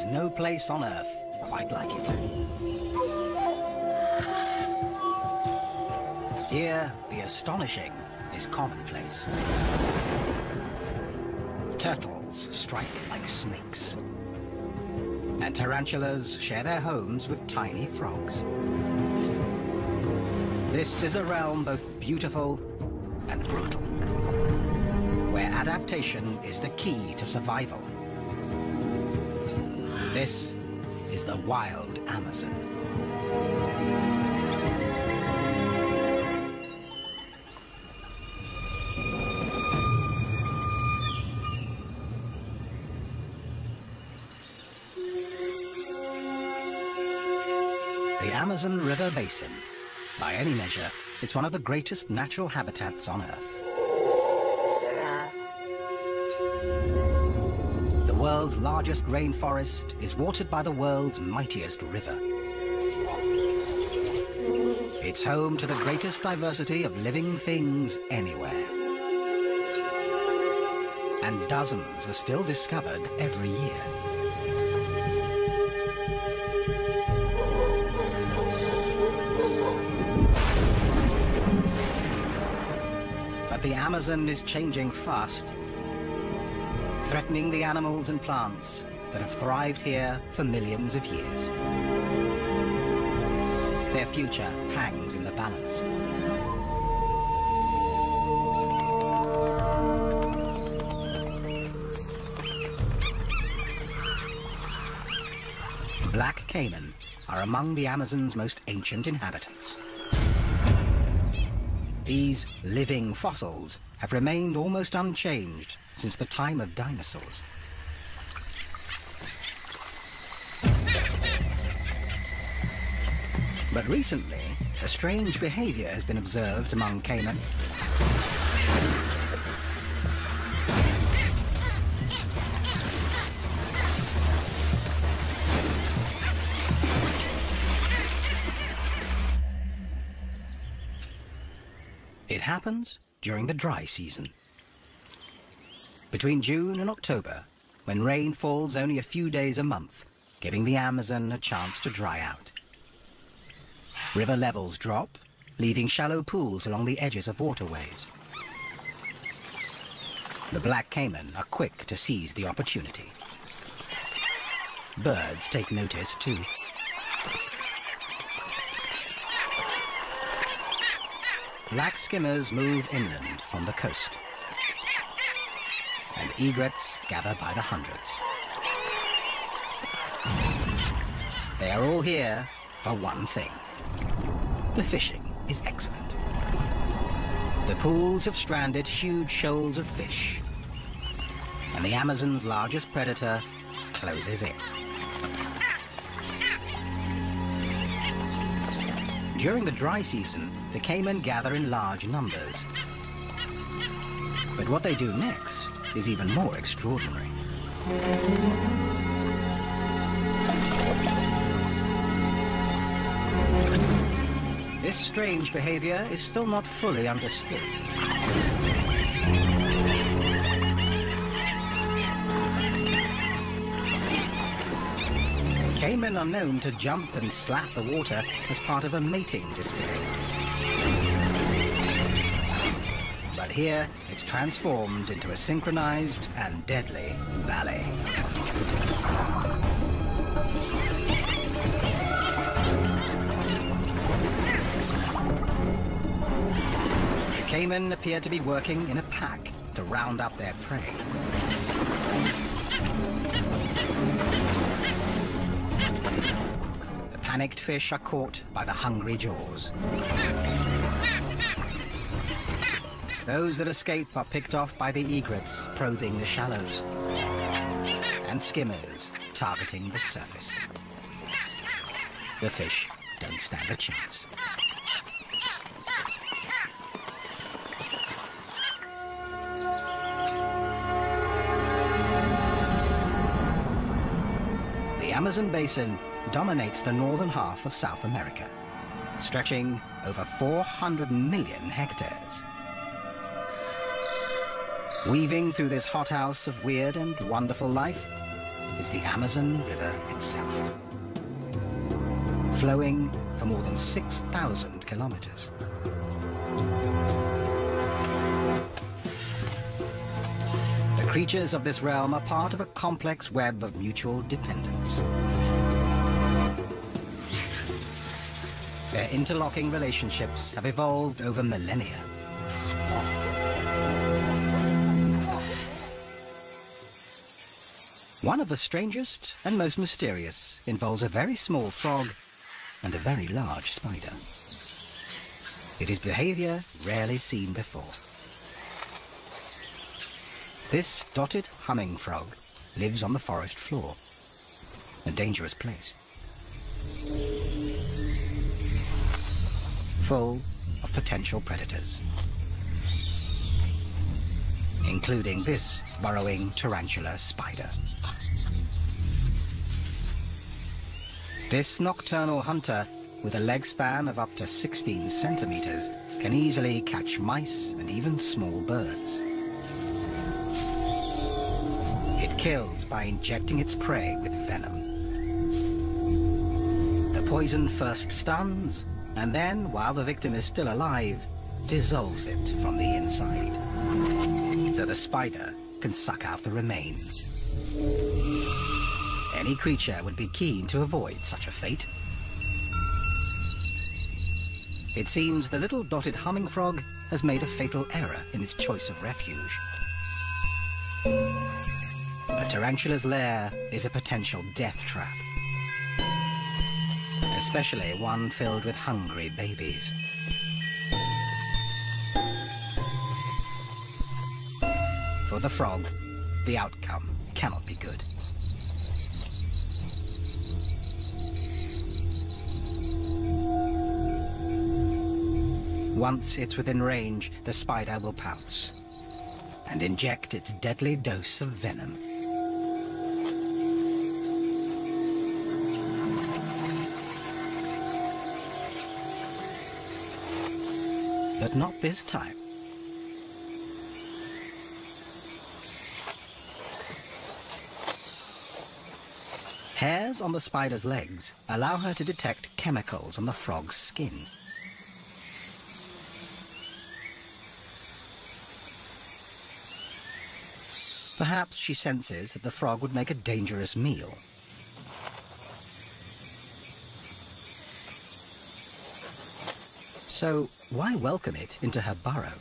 There's no place on Earth quite like it. Here, the astonishing is commonplace. Turtles strike like snakes. And tarantulas share their homes with tiny frogs. This is a realm both beautiful and brutal, where adaptation is the key to survival. This is the wild Amazon. The Amazon River Basin. By any measure, it's one of the greatest natural habitats on Earth. The world's largest rainforest is watered by the world's mightiest river. It's home to the greatest diversity of living things anywhere. And dozens are still discovered every year. But the Amazon is changing fast, threatening the animals and plants that have thrived here for millions of years. Their future hangs in the balance. Black caiman are among the Amazon's most ancient inhabitants. These living fossils have remained almost unchanged since the time of dinosaurs. But recently, a strange behavior has been observed among caiman. It happens during the dry season. Between June and October, when rain falls only a few days a month, giving the Amazon a chance to dry out. River levels drop, leaving shallow pools along the edges of waterways. The black caiman are quick to seize the opportunity. Birds take notice too. Black skimmers move inland from the coast, and egrets gather by the hundreds. They are all here for one thing. The fishing is excellent. The pools have stranded huge shoals of fish, and the Amazon's largest predator closes in. During the dry season, the caiman gather in large numbers. But what they do next is even more extraordinary. This strange behavior is still not fully understood. Caiman are known to jump and slap the water as part of a mating display. But here, it's transformed into a synchronized and deadly ballet. The caiman appear to be working in a pack to round up their prey. Panicked fish are caught by the hungry jaws. Those that escape are picked off by the egrets probing the shallows, and skimmers targeting the surface. The fish don't stand a chance. The Amazon basin dominates the northern half of South America, stretching over 400 million hectares. Weaving through this hothouse of weird and wonderful life is the Amazon River itself, flowing for more than 6,000 kilometers. The creatures of this realm are part of a complex web of mutual dependence. Their interlocking relationships have evolved over millennia. One of the strangest and most mysterious involves a very small frog and a very large spider. It is behavior rarely seen before. This dotted humming frog lives on the forest floor, a dangerous place, full of potential predators, including this burrowing tarantula spider. This nocturnal hunter, with a leg span of up to 16 centimeters, can easily catch mice and even small birds. It kills by injecting its prey with venom. The poison first stuns, and then, while the victim is still alive, dissolves it from the inside, so the spider can suck out the remains. Any creature would be keen to avoid such a fate. It seems the little dotted humming frog has made a fatal error in its choice of refuge. A tarantula's lair is a potential death trap, especially one filled with hungry babies. For the frog, the outcome cannot be good. Once it's within range, the spider will pounce and inject its deadly dose of venom. But not this time. Hairs on the spider's legs allow her to detect chemicals on the frog's skin. Perhaps she senses that the frog would make a dangerous meal. So why welcome it into her burrow?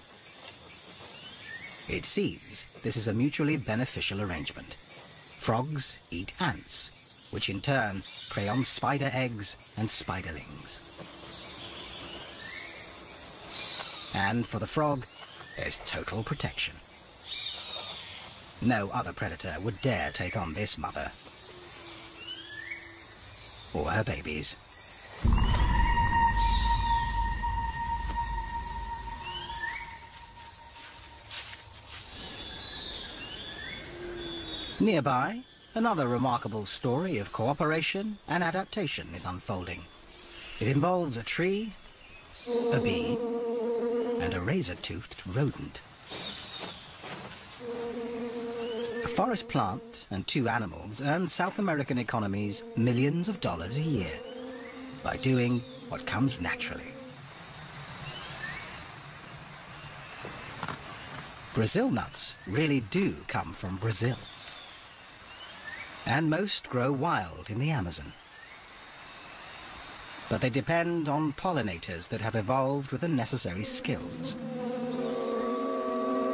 It seems this is a mutually beneficial arrangement. Frogs eat ants, which in turn prey on spider eggs and spiderlings. And for the frog, there's total protection. No other predator would dare take on this mother or her babies. Nearby, another remarkable story of cooperation and adaptation is unfolding. It involves a tree, a bee, and a razor-toothed rodent. A forest plant and two animals earn South American economies millions of dollars a year by doing what comes naturally. Brazil nuts really do come from Brazil, and most grow wild in the Amazon. But they depend on pollinators that have evolved with the necessary skills.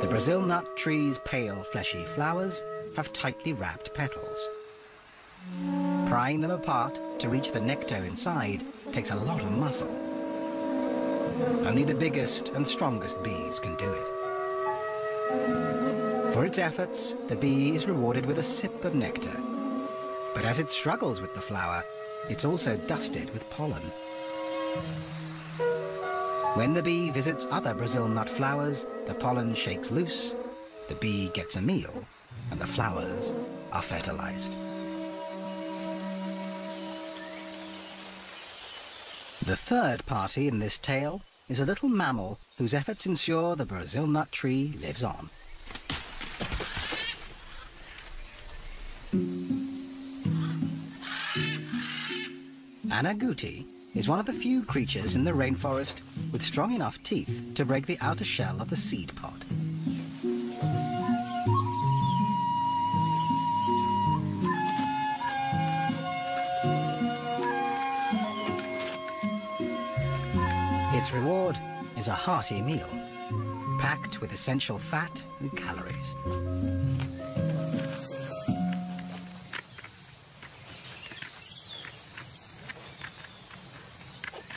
The Brazil nut tree's pale, fleshy flowers have tightly wrapped petals. Prying them apart to reach the nectar inside takes a lot of muscle. Only the biggest and strongest bees can do it. For its efforts, the bee is rewarded with a sip of nectar. But as it struggles with the flower, it's also dusted with pollen. When the bee visits other Brazil nut flowers, the pollen shakes loose, the bee gets a meal, and the flowers are fertilized. The third party in this tale is a little mammal whose efforts ensure the Brazil nut tree lives on. An agouti is one of the few creatures in the rainforest with strong enough teeth to break the outer shell of the seed pod. Its reward is a hearty meal, packed with essential fat and calories.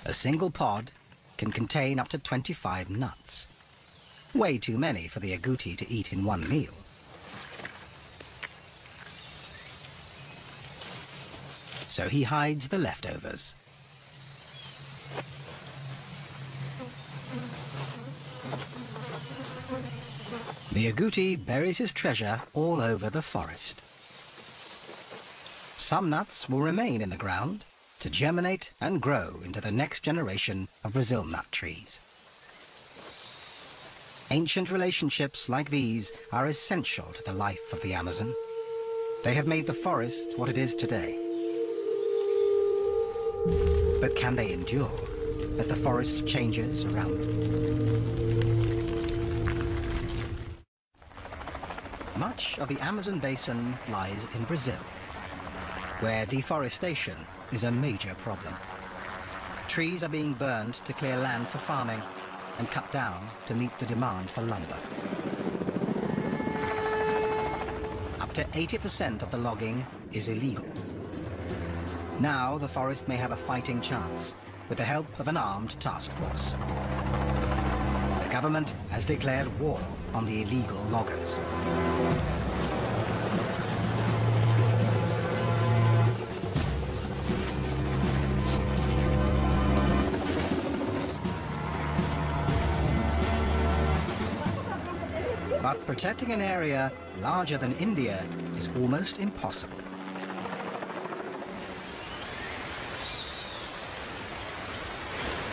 A single pod can contain up to 25 nuts. Way too many for the agouti to eat in one meal. So he hides the leftovers. The agouti buries his treasure all over the forest. Some nuts will remain in the ground to germinate and grow into the next generation of Brazil nut trees. Ancient relationships like these are essential to the life of the Amazon. They have made the forest what it is today. But can they endure as the forest changes around them? Much of the Amazon basin lies in Brazil, where deforestation is a major problem. Trees are being burned to clear land for farming and cut down to meet the demand for lumber. Up to 80% of the logging is illegal. Now the forest may have a fighting chance with the help of an armed task force. The government has declared war on the illegal loggers. But protecting an area larger than India is almost impossible.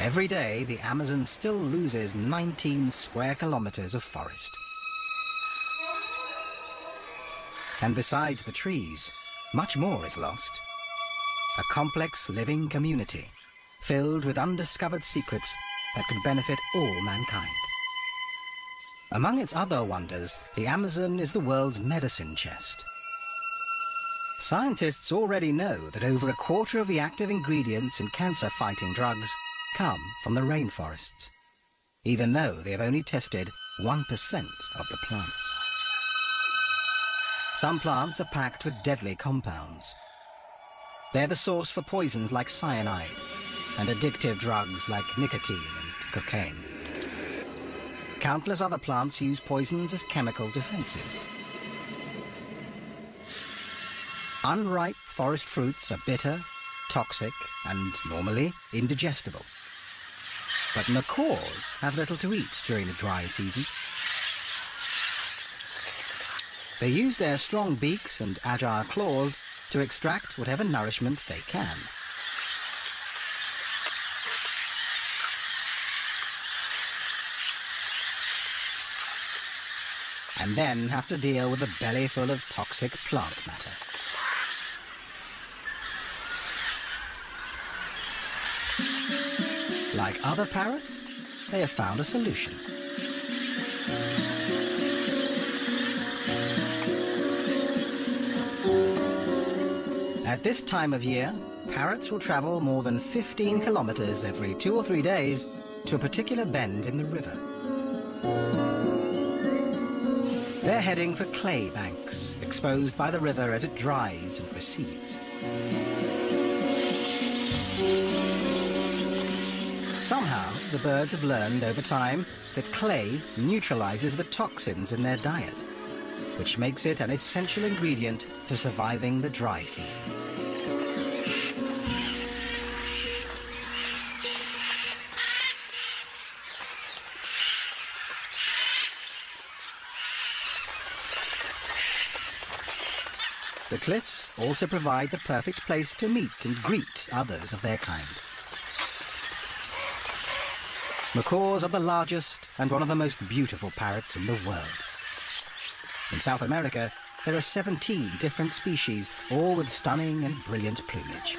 Every day, the Amazon still loses 19 square kilometers of forest. And besides the trees, much more is lost. A complex living community filled with undiscovered secrets that could benefit all mankind. Among its other wonders, the Amazon is the world's medicine chest. Scientists already know that over a quarter of the active ingredients in cancer-fighting drugs come from the rainforests, even though they have only tested 1% of the plants. Some plants are packed with deadly compounds. They're the source for poisons like cyanide and addictive drugs like nicotine and cocaine. Countless other plants use poisons as chemical defenses. Unripe forest fruits are bitter, toxic, and normally indigestible. But macaws have little to eat during the dry season. They use their strong beaks and agile claws to extract whatever nourishment they can. And then have to deal with a belly full of toxic plant matter. Like other parrots, they have found a solution. At this time of year, parrots will travel more than 15 kilometers every 2 or 3 days to a particular bend in the river. They're heading for clay banks, exposed by the river as it dries and recedes. Somehow, the birds have learned over time that clay neutralizes the toxins in their diet, which makes it an essential ingredient for surviving the dry season. The cliffs also provide the perfect place to meet and greet others of their kind. Macaws are the largest and one of the most beautiful parrots in the world. In South America, there are 17 different species, all with stunning and brilliant plumage.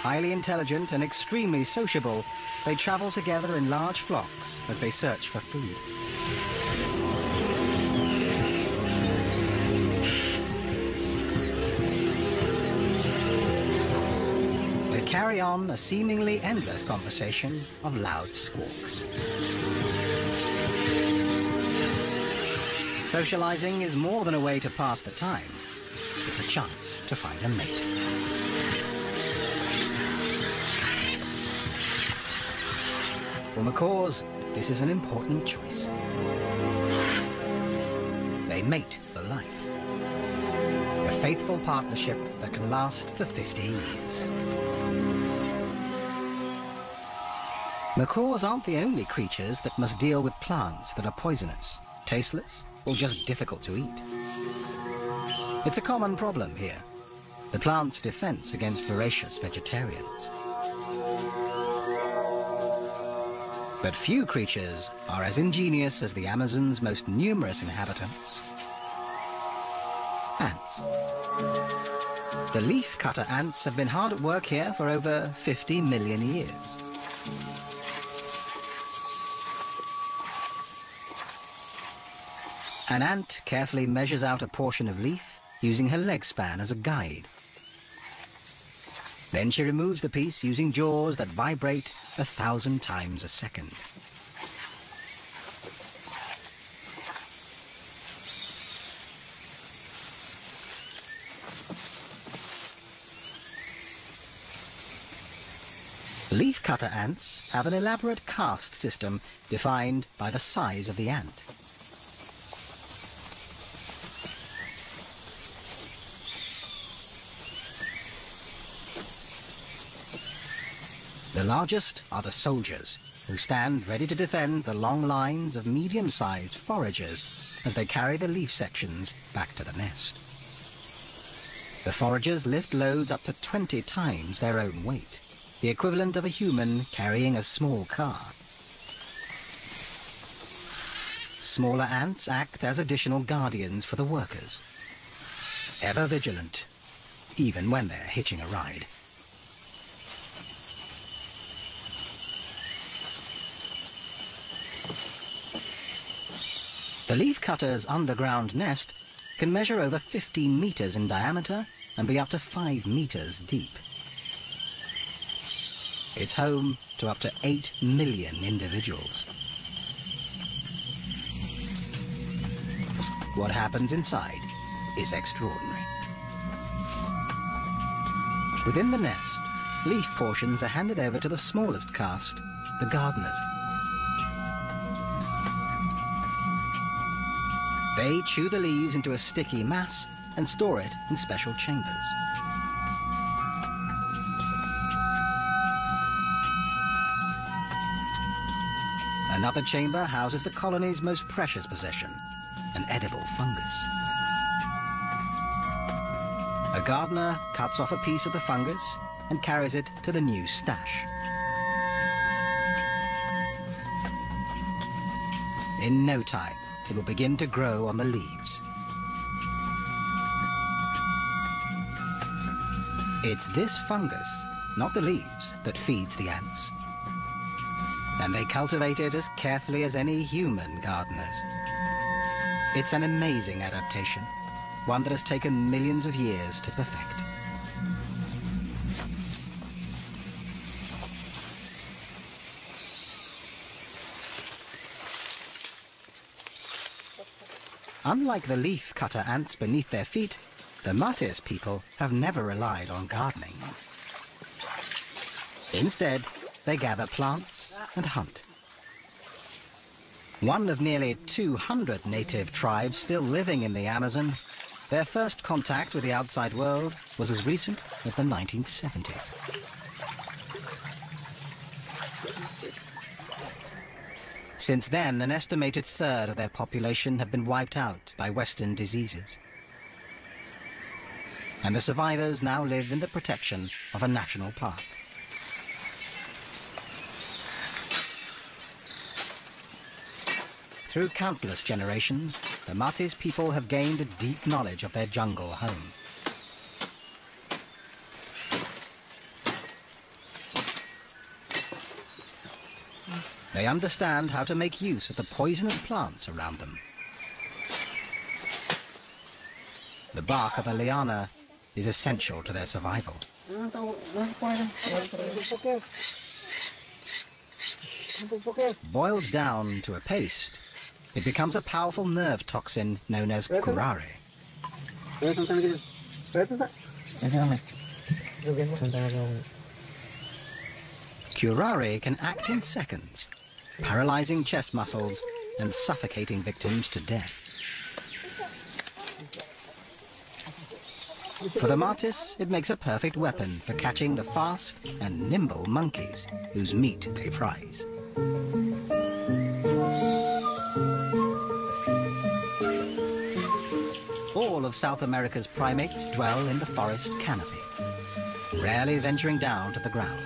Highly intelligent and extremely sociable, they travel together in large flocks as they search for food. They carry on a seemingly endless conversation of loud squawks. Socializing is more than a way to pass the time. It's a chance to find a mate. For macaws, this is an important choice. They mate for life. A faithful partnership that can last for 50 years. Macaws aren't the only creatures that must deal with plants that are poisonous, tasteless, or just difficult to eat. It's a common problem here, the plant's defense against voracious vegetarians. But few creatures are as ingenious as the Amazon's most numerous inhabitants. Ants. The leaf-cutter ants have been hard at work here for over 50 million years. An ant carefully measures out a portion of leaf using her leg span as a guide. Then she removes the piece using jaws that vibrate 1,000 times a second. Leafcutter ants have an elaborate caste system defined by the size of the ant. The largest are the soldiers, who stand ready to defend the long lines of medium-sized foragers as they carry the leaf sections back to the nest. The foragers lift loads up to 20 times their own weight, the equivalent of a human carrying a small car. Smaller ants act as additional guardians for the workers, ever vigilant, even when they're hitching a ride. The leafcutter's underground nest can measure over 15 meters in diameter and be up to 5 meters deep. It's home to up to 8 million individuals. What happens inside is extraordinary. Within the nest, leaf portions are handed over to the smallest caste, the gardeners. They chew the leaves into a sticky mass and store it in special chambers. Another chamber houses the colony's most precious possession, an edible fungus. A gardener cuts off a piece of the fungus and carries it to the new stash. In no time, it will begin to grow on the leaves. It's this fungus, not the leaves, that feeds the ants. And they cultivate it as carefully as any human gardeners. It's an amazing adaptation, one that has taken millions of years to perfect. Unlike the leaf-cutter ants beneath their feet, the Matis people have never relied on gardening. Instead, they gather plants and hunt. One of nearly 200 native tribes still living in the Amazon, their first contact with the outside world was as recent as the 1970s. Since then, an estimated third of their population have been wiped out by Western diseases. And the survivors now live in the protection of a national park. Through countless generations, the Matis people have gained a deep knowledge of their jungle home. They understand how to make use of the poisonous plants around them. The bark of a liana is essential to their survival. Boiled down to a paste, it becomes a powerful nerve toxin known as curare. Curare can act in seconds, paralyzing chest muscles and suffocating victims to death. For the martis, it makes a perfect weapon for catching the fast and nimble monkeys whose meat they prize. All of South America's primates dwell in the forest canopy, rarely venturing down to the ground.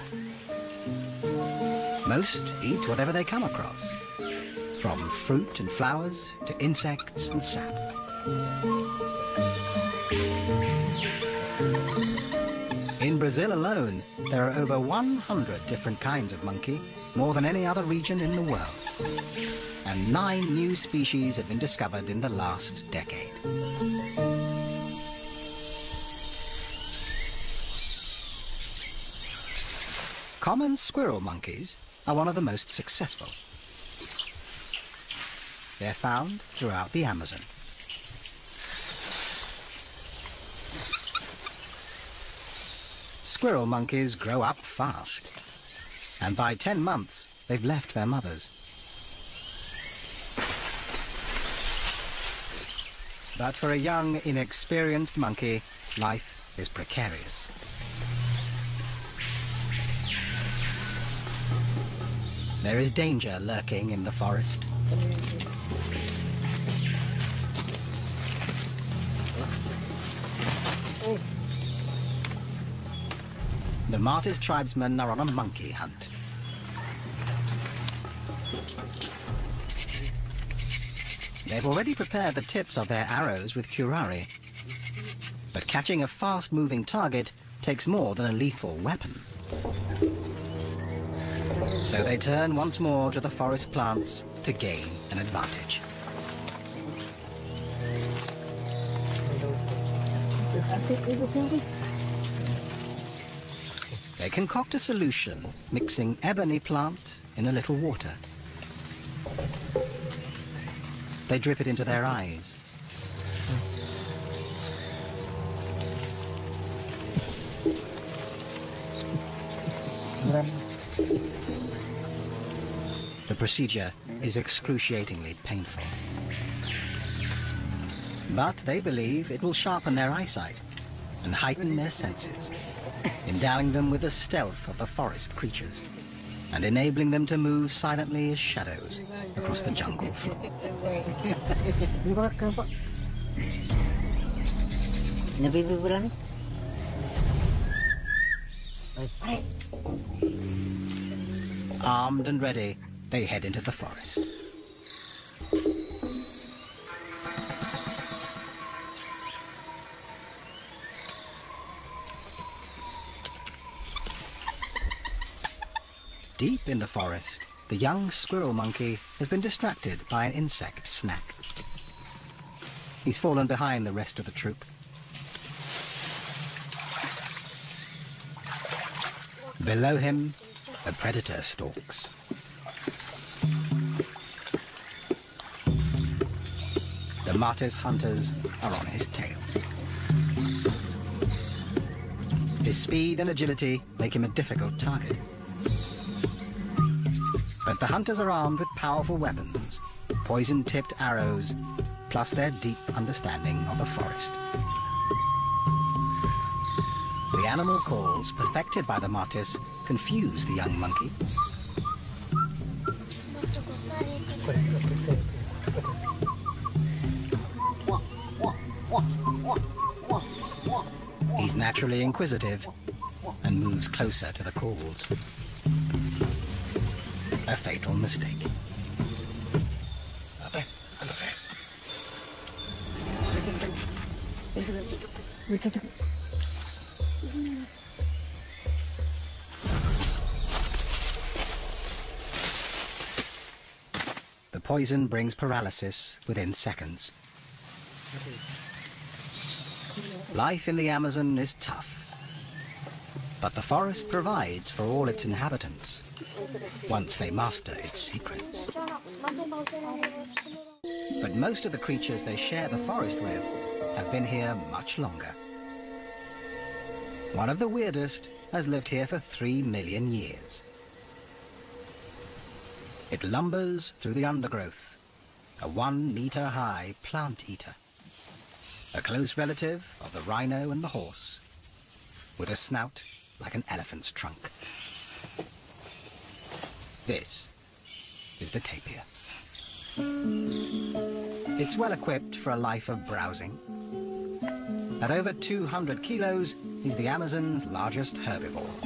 Most eat whatever they come across, from fruit and flowers to insects and sap. In Brazil alone, there are over 100 different kinds of monkey, more than any other region in the world. And 9 new species have been discovered in the last decade. Common squirrel monkeys are one of the most successful. They're found throughout the Amazon. Squirrel monkeys grow up fast, and by 10 months, they've left their mothers. But for a young, inexperienced monkey, life is precarious. There is danger lurking in the forest. The martis tribesmen are on a monkey hunt. They've already prepared the tips of their arrows with curare, but catching a fast-moving target takes more than a lethal weapon. So they turn once more to the forest plants to gain an advantage. They concoct a solution, mixing ebony plant in a little water. They drip it into their eyes. The procedure is excruciatingly painful. But they believe it will sharpen their eyesight and heighten their senses, endowing them with the stealth of the forest creatures and enabling them to move silently as shadows across the jungle floor. Armed and ready, they head into the forest. Deep in the forest, the young squirrel monkey has been distracted by an insect snack. He's fallen behind the rest of the troop. Below him, a predator stalks. The martis hunters are on his tail. His speed and agility make him a difficult target. But the hunters are armed with powerful weapons, poison-tipped arrows, plus their deep understanding of the forest. The animal calls perfected by the martis confuse the young monkey. He's naturally inquisitive and moves closer to the calls. A fatal mistake. poison brings paralysis within seconds. Life in the Amazon is tough, but the forest provides for all its inhabitants once they master its secrets. But most of the creatures they share the forest with have been here much longer. One of the weirdest has lived here for 3 million years. It lumbers through the undergrowth, a 1-meter-high plant eater, a close relative of the rhino and the horse, with a snout like an elephant's trunk. This is the tapir. It's well equipped for a life of browsing. At over 200 kilos, he's the Amazon's largest herbivore,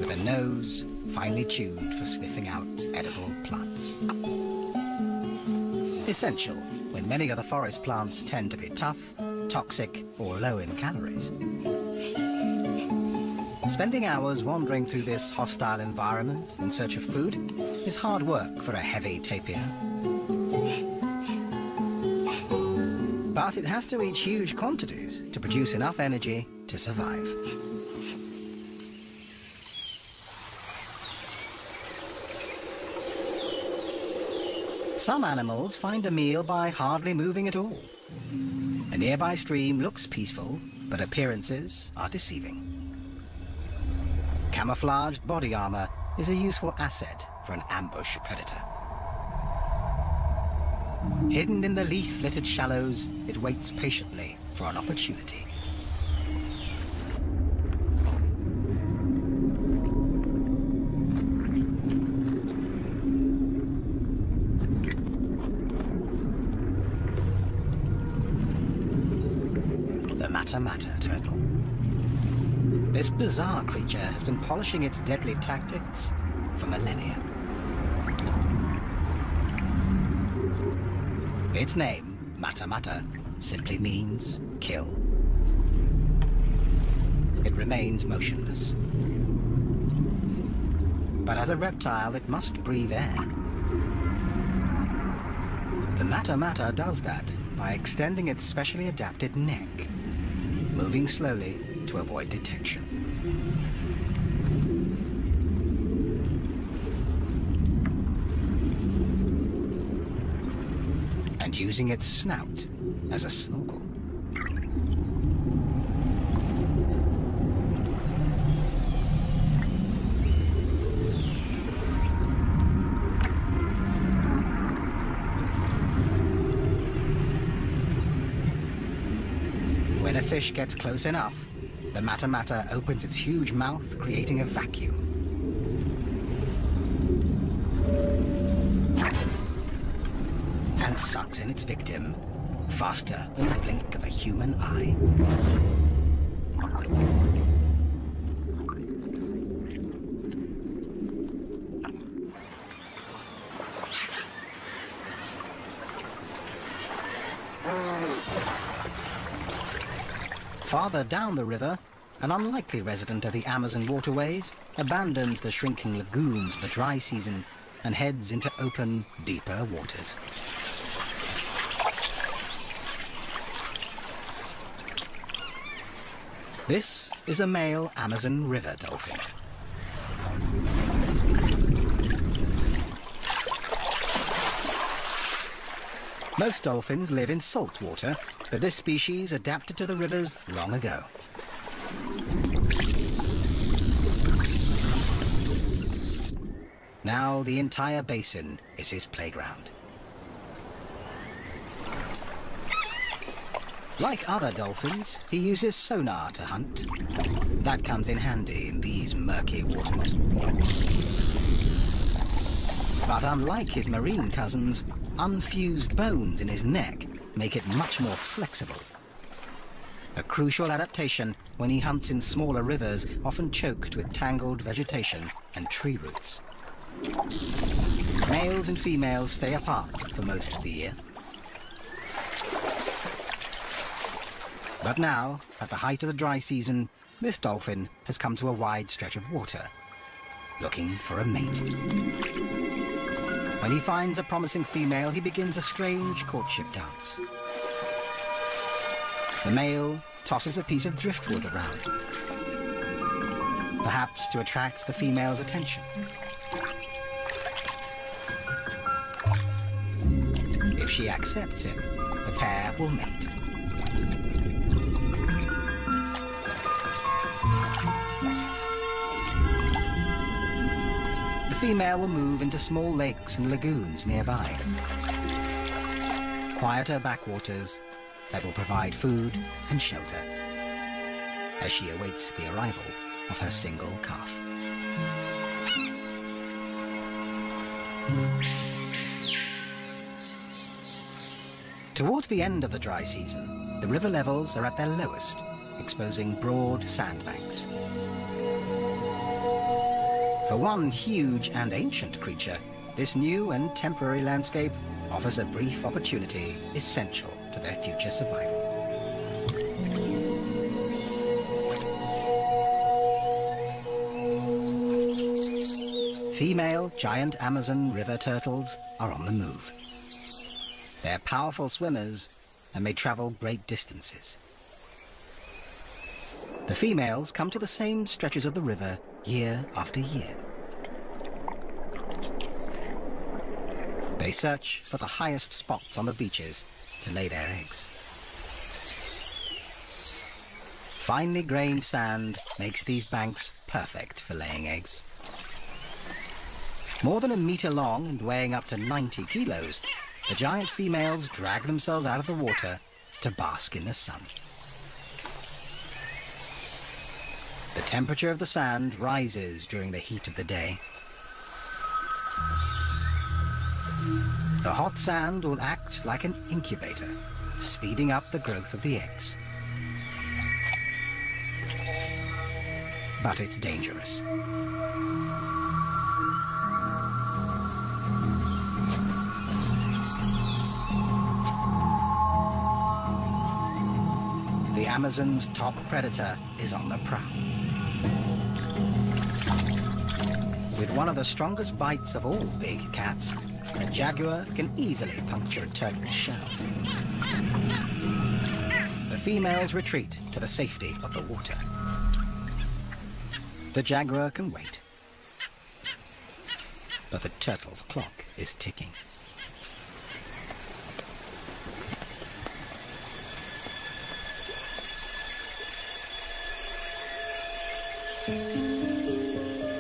with a nose finely tuned for sniffing out edible plants. Essential when many of the forest plants tend to be tough, toxic, or low in calories. Spending hours wandering through this hostile environment in search of food is hard work for a heavy tapir. But it has to reach huge quantities to produce enough energy to survive. Some animals find a meal by hardly moving at all. A nearby stream looks peaceful, but appearances are deceiving. Camouflaged body armor is a useful asset for an ambush predator. Hidden in the leaf-littered shallows, it waits patiently for an opportunity. The mata-mata turtle. This bizarre creature has been polishing its deadly tactics for millennia. Its name, mata-mata, simply means kill. It remains motionless. But as a reptile, it must breathe air. The mata-mata does that by extending its specially adapted neck, moving slowly to avoid detection. And using its snout as a snorkel. When a fish gets close enough, the mata-mata opens its huge mouth, creating a vacuum. And sucks in its victim, faster than the blink of a human eye. Farther down the river, an unlikely resident of the Amazon waterways abandons the shrinking lagoons of the dry season and heads into open, deeper waters. This is a male Amazon river dolphin. Most dolphins live in salt water, but this species adapted to the rivers long ago. Now the entire basin is his playground. Like other dolphins, he uses sonar to hunt. That comes in handy in these murky waters. But unlike his marine cousins, unfused bones in his neck make it much more flexible. A crucial adaptation when he hunts in smaller rivers, often choked with tangled vegetation and tree roots. Males and females stay apart for most of the year. But now, at the height of the dry season, this dolphin has come to a wide stretch of water, looking for a mate. When he finds a promising female, he begins a strange courtship dance. The male tosses a piece of driftwood around, perhaps to attract the female's attention. If she accepts him, the pair will mate. The female will move into small lakes and lagoons nearby, quieter backwaters that will provide food and shelter as she awaits the arrival of her single calf. Towards the end of the dry season, the river levels are at their lowest, exposing broad sandbanks. For one huge and ancient creature, this new and temporary landscape offers a brief opportunity essential to their future survival. Female giant Amazon river turtles are on the move. They're powerful swimmers and may travel great distances. The females come to the same stretches of the river year after year. They search for the highest spots on the beaches to lay their eggs. Finely grained sand makes these banks perfect for laying eggs. More than a meter long and weighing up to 90 kilos, the giant females drag themselves out of the water to bask in the sun. The temperature of the sand rises during the heat of the day. The hot sand will act like an incubator, speeding up the growth of the eggs. But it's dangerous. The Amazon's top predator is on the prowl. With one of the strongest bites of all big cats, a jaguar can easily puncture a turtle's shell. The females retreat to the safety of the water. The jaguar can wait, but the turtle's clock is ticking.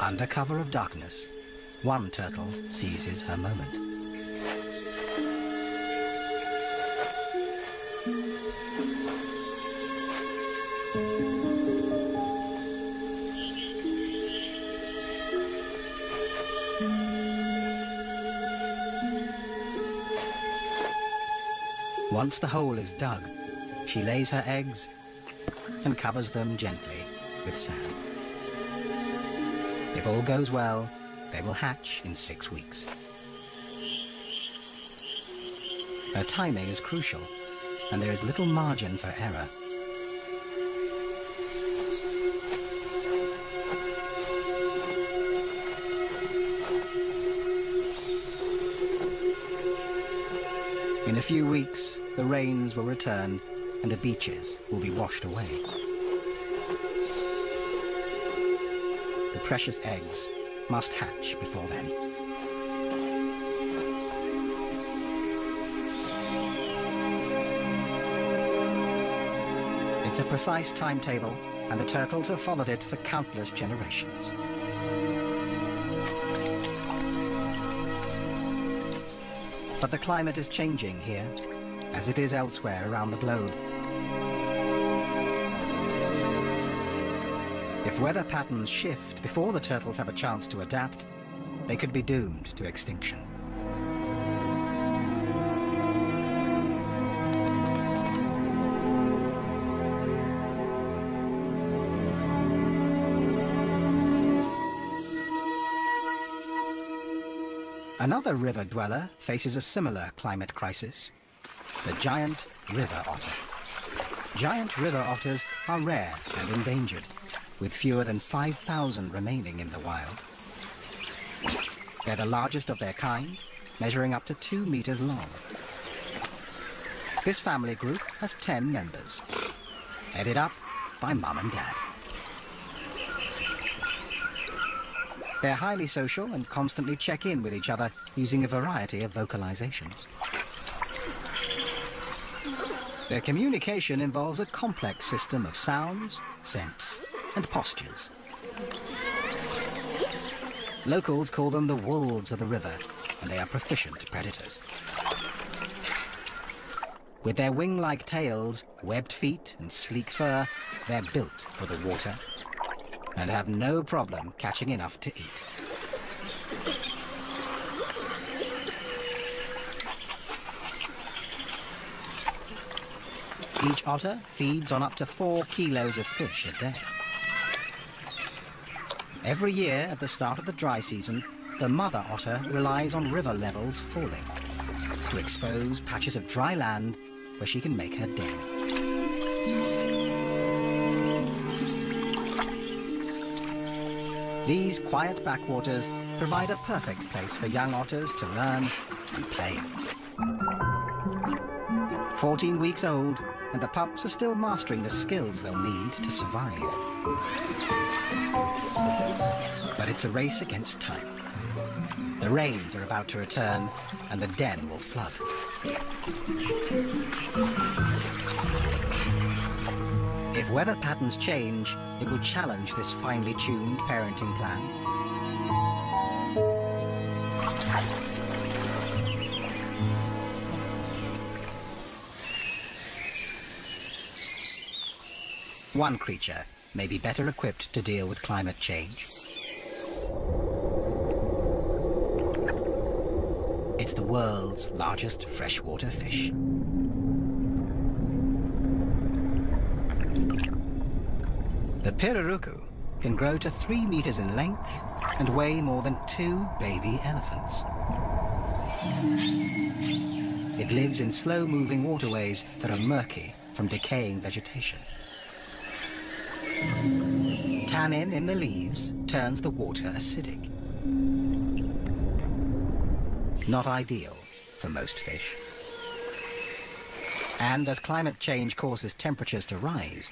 Under cover of darkness, one turtle seizes her moment. Once the hole is dug, she lays her eggs and covers them gently with sand. If all goes well, they will hatch in 6 weeks. Her timing is crucial, and there is little margin for error. In a few weeks, the rains will return and the beaches will be washed away. The precious eggs must hatch before then. It's a precise timetable, and the turtles have followed it for countless generations. But the climate is changing here, as it is elsewhere around the globe. If weather patterns shift before the turtles have a chance to adapt, they could be doomed to extinction. Another river dweller faces a similar climate crisis: the giant river otter. Giant river otters are rare and endangered, with fewer than 5,000 remaining in the wild. They're the largest of their kind measuring up to 2 meters long. This family group has 10 members, headed up by Mum and Dad. They're highly social and constantly check in with each other using a variety of vocalizations. Their communication involves a complex system of sounds, scents, and postures. Locals call them the wolves of the river, and they are proficient predators. With their wing-like tails, webbed feet, and sleek fur, they're built for the water and have no problem catching enough to eat. Each otter feeds on up to 4 kilos of fish a day. Every year at the start of the dry season, the mother otter relies on river levels falling to expose patches of dry land where she can make her den. These quiet backwaters provide a perfect place for young otters to learn and play. 14 weeks old, and the pups are still mastering the skills they'll need to survive. But it's a race against time. The rains are about to return, and the den will flood. If weather patterns change, it will challenge this finely tuned parenting plan. One creature may be better equipped to deal with climate change. It's the world's largest freshwater fish. The pirarucu can grow to 3 meters in length and weigh more than 2 baby elephants. It lives in slow-moving waterways that are murky from decaying vegetation. Tannin in the leaves turns the water acidic. Not ideal for most fish. And as climate change causes temperatures to rise,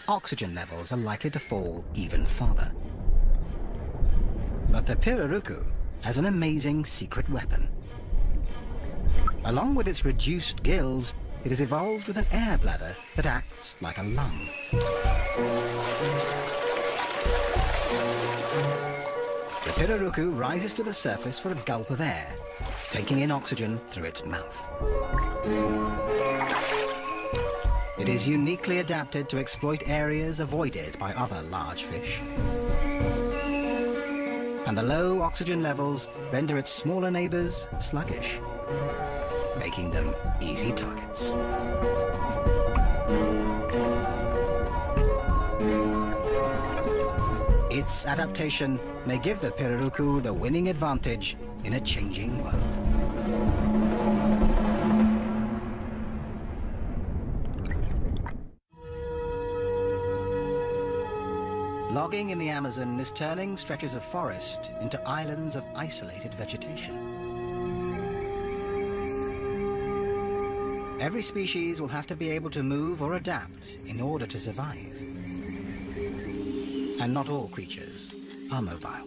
oxygen levels are likely to fall even farther. But the pirarucu has an amazing secret weapon. Along with its reduced gills, it has evolved with an air bladder that acts like a lung. The pirarucu rises to the surface for a gulp of air, taking in oxygen through its mouth. It is uniquely adapted to exploit areas avoided by other large fish. And the low oxygen levels render its smaller neighbors sluggish, making them easy targets. Its adaptation may give the pirarucu the winning advantage in a changing world. Logging in the Amazon is turning stretches of forest into islands of isolated vegetation. Every species will have to be able to move or adapt in order to survive. And not all creatures are mobile.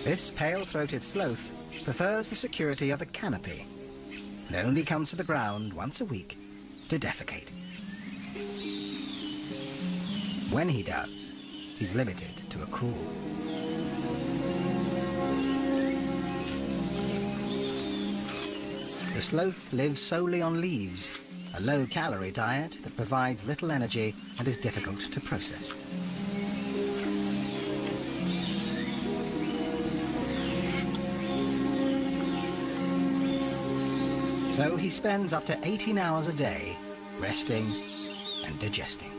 This pale-throated sloth prefers the security of the canopy and only comes to the ground once a week to defecate. When he does, he's limited to a crawl. The sloth lives solely on leaves, a low-calorie diet that provides little energy and is difficult to process. So he spends up to 18 hours a day resting and digesting.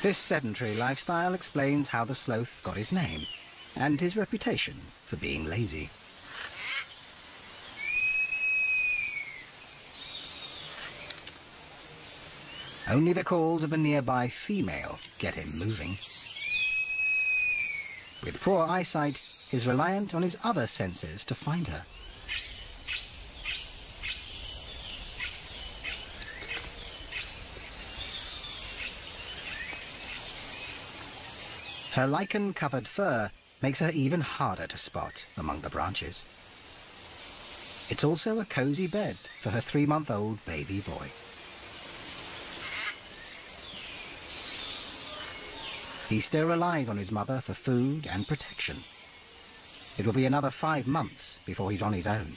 This sedentary lifestyle explains how the sloth got his name and his reputation for being lazy. Only the calls of a nearby female get him moving. With poor eyesight, he's reliant on his other senses to find her. Her lichen-covered fur makes her even harder to spot among the branches. It's also a cozy bed for her 3-month-old baby boy. He still relies on his mother for food and protection. It will be another 5 months before he's on his own.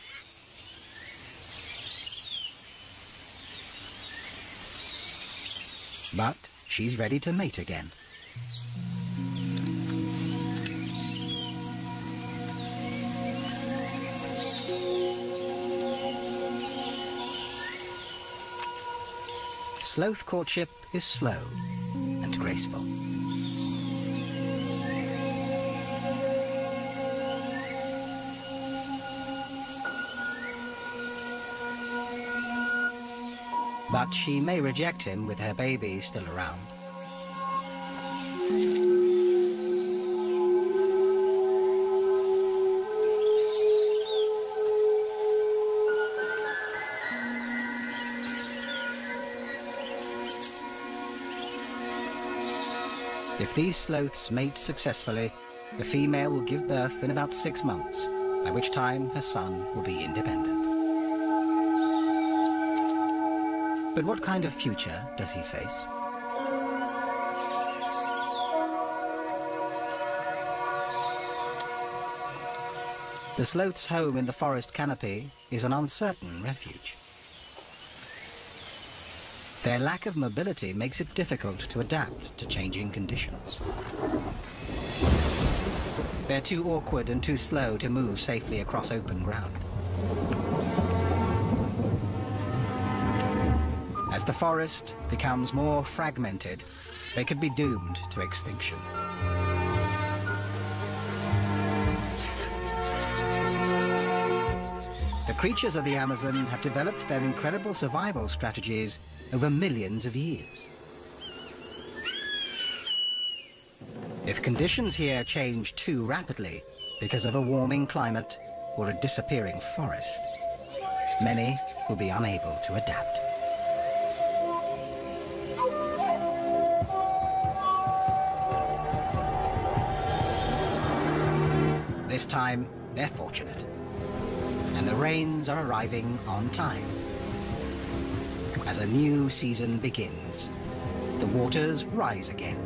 But she's ready to mate again. Sloth courtship is slow and graceful. But she may reject him with her baby still around. If these sloths mate successfully, the female will give birth in about 6 months, by which time her son will be independent. But what kind of future does he face? The sloth's home in the forest canopy is an uncertain refuge. Their lack of mobility makes it difficult to adapt to changing conditions. They're too awkward and too slow to move safely across open ground. As the forest becomes more fragmented, they could be doomed to extinction. The creatures of the Amazon have developed their incredible survival strategies over millions of years. If conditions here change too rapidly because of a warming climate or a disappearing forest, many will be unable to adapt. This time, they're fortunate, and the rains are arriving on time. As a new season begins, the waters rise again.